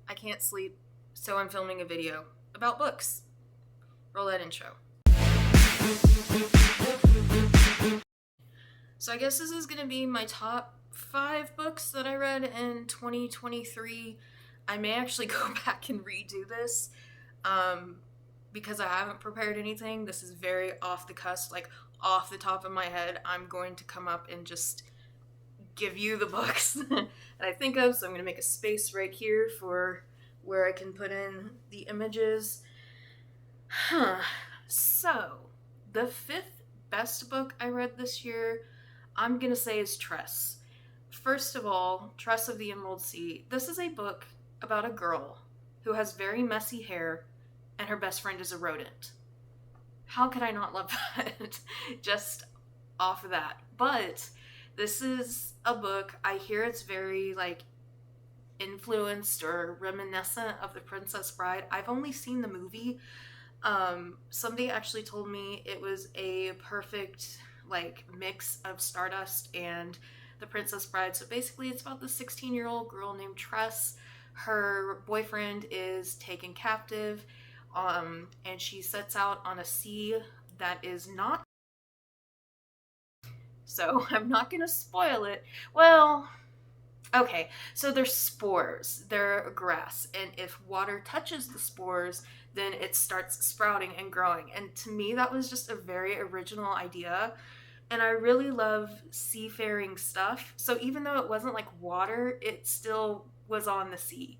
I can't sleep, so I'm filming a video about books. Roll that intro. So I guess this is going to be my top 5 books that I read in 2023. I may actually go back and redo this because I haven't prepared anything. This is very off the cusp, like off the top of my head. I'm going to come up and just give you the books that I think of. So I'm going to make a space right here for where I can put in the images. So, the 5th best book I read this year, I'm going to say is Tress. First of all, Tress of the Emerald Sea. This is a book about a girl who has very messy hair and her best friend is a rodent. How could I not love that? Just off of that. But this is a book, I hear it's very influenced or reminiscent of The Princess Bride. I've only seen the movie. Somebody actually told me it was a perfect mix of Stardust and The Princess Bride. So basically it's about the 16-year-old girl named Tress. Her boyfriend is taken captive, and she sets out on a sea that is not, so I'm not gonna spoil it. Well, okay, so they're spores, they're grass, and if water touches the spores, then it starts sprouting and growing. And to me, that was just a very original idea. And I really love seafaring stuff. So even though it wasn't like water, it still was on the sea.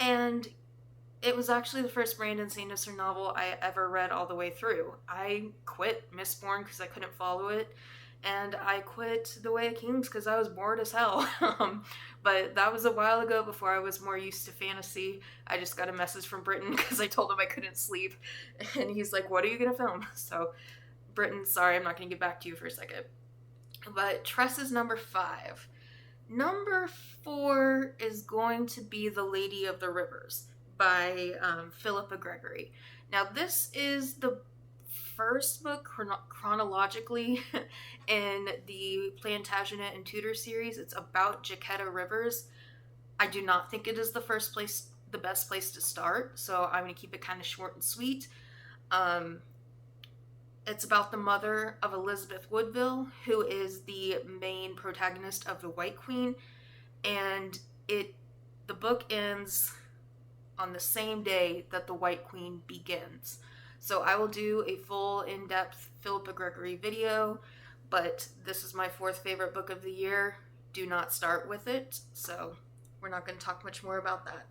And it was actually the first Brandon Sanderson novel I ever read all the way through. I quit Mistborn because I couldn't follow it, and I quit The Way of Kings because I was bored as hell. But that was a while ago, before I was more used to fantasy. I just got a message from Britton because I told him I couldn't sleep, and he's like, "What are you gonna film?" So, Britton, sorry, I'm not gonna get back to you for a second. But Tress is number 5. Number 4 is going to be The Lady of the Rivers by Philippa Gregory. Now, this is the first book chronologically in the Plantagenet and Tudor series. It's about Jacquetta Rivers. I do not think it is the best place to start, so I'm going to keep it kind of short and sweet. It's about the mother of Elizabeth Woodville, who is the main protagonist of The White Queen, and the book ends on the same day that The White Queen begins. So I will do a full in-depth Philippa Gregory video, but this is my 4th favorite book of the year. Do not start with it, so we're not going to talk much more about that.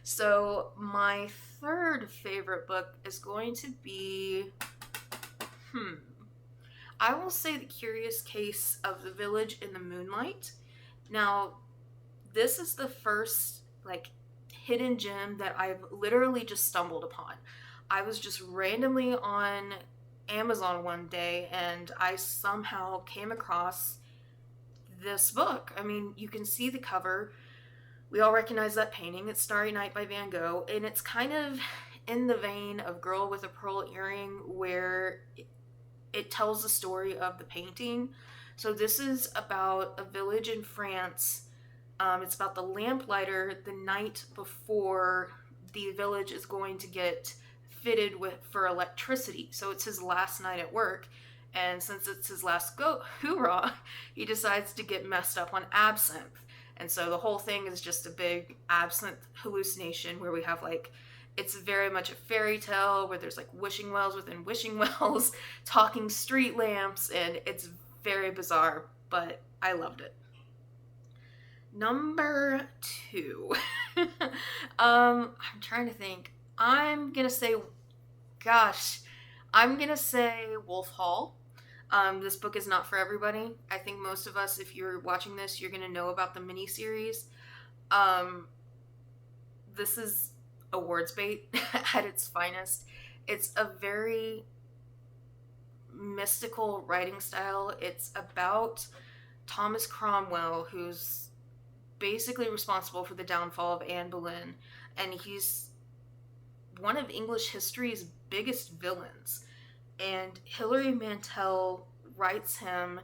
So my 3rd favorite book is going to be, I will say The Curious Case of the Village in the Moonlight. Now, this is the first hidden gem that I've literally just stumbled upon. I was just randomly on Amazon one day and I somehow came across this book. I mean, you can see the cover. We all recognize that painting. It's Starry Night by Van Gogh, and it's kind of in the vein of Girl with a Pearl Earring, where it tells the story of the painting. So this is about a village in France. It's about the lamplighter the night before the village is going to get fitted for electricity. So it's his last night at work, and since it's his last hoorah, he decides to get messed up on absinthe. And so the whole thing is just a big absinthe hallucination where we have it's very much a fairy tale where there's wishing wells within wishing wells, talking street lamps, and it's very bizarre, but I loved it. Number 2. I'm trying to think. I'm gonna say Wolf Hall. This book is not for everybody. I think most of us, if you're watching this, you're gonna know about the miniseries. This is awards bait at its finest. It's a very mystical writing style. It's about Thomas Cromwell, who's basically responsible for the downfall of Anne Boleyn, and he's one of English history's biggest villains. And Hilary Mantel writes him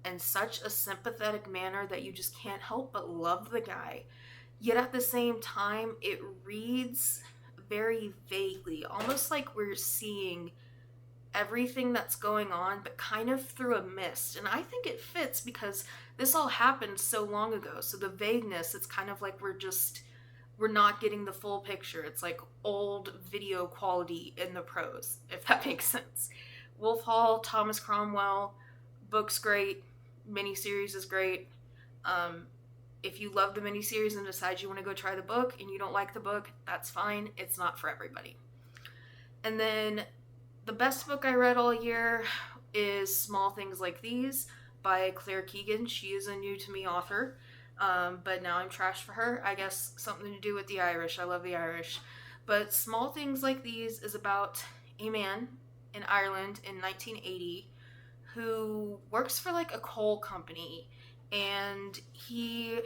in such a sympathetic manner that you just can't help but love the guy. yet at the same time, it reads very vaguely, almost like we're seeing everything that's going on, but kind of through a mist. And I think it fits because this all happened so long ago. So the vagueness, it's kind of like we're not getting the full picture. It's like old video quality in the prose, if that makes sense. Wolf Hall, Thomas Cromwell, book's great, miniseries is great. If you love the miniseries and decide you want to go try the book and you don't like the book, that's fine. It's not for everybody. And then the best book I read all year is Small Things Like These by Claire Keegan. She is a new to me author, but now I'm trash for her. I guess something to do with the Irish. I love the Irish. But Small Things Like These is about a man in Ireland in 1980 who works for like a coal company, and he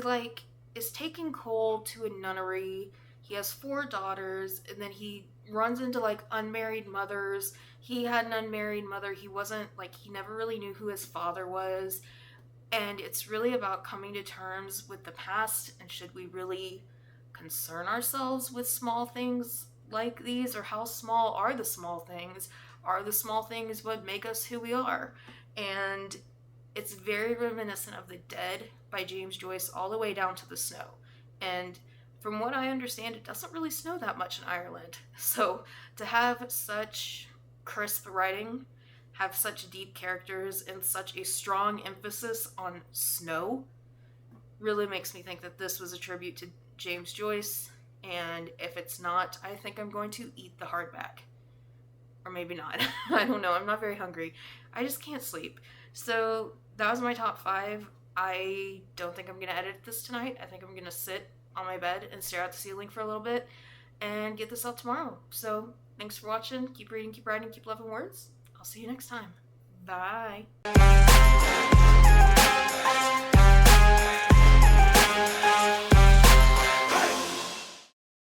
like is taking coal to a nunnery. He has 4 daughters, and then he runs into like unmarried mothers. He had an unmarried mother. He never really knew who his father was. And it's really about coming to terms with the past, and should we really concern ourselves with small things like these, or how small are the small things? Are the small things what make us who we are? And it's very reminiscent of The Dead by James Joyce all the way down to the snow. And from what I understand, it doesn't really snow that much in Ireland. So to have such crisp writing, have such deep characters, and such a strong emphasis on snow really makes me think that this was a tribute to James Joyce. And if it's not, I think I'm going to eat the hardback. Or maybe not. I don't know. I'm not very hungry. I just can't sleep. So that was my top 5. I don't think I'm going to edit this tonight. I think I'm going to sit on my bed and stare at the ceiling for a little bit and get this out tomorrow. So thanks for watching. Keep reading, keep writing, keep loving words. I'll see you next time. Bye.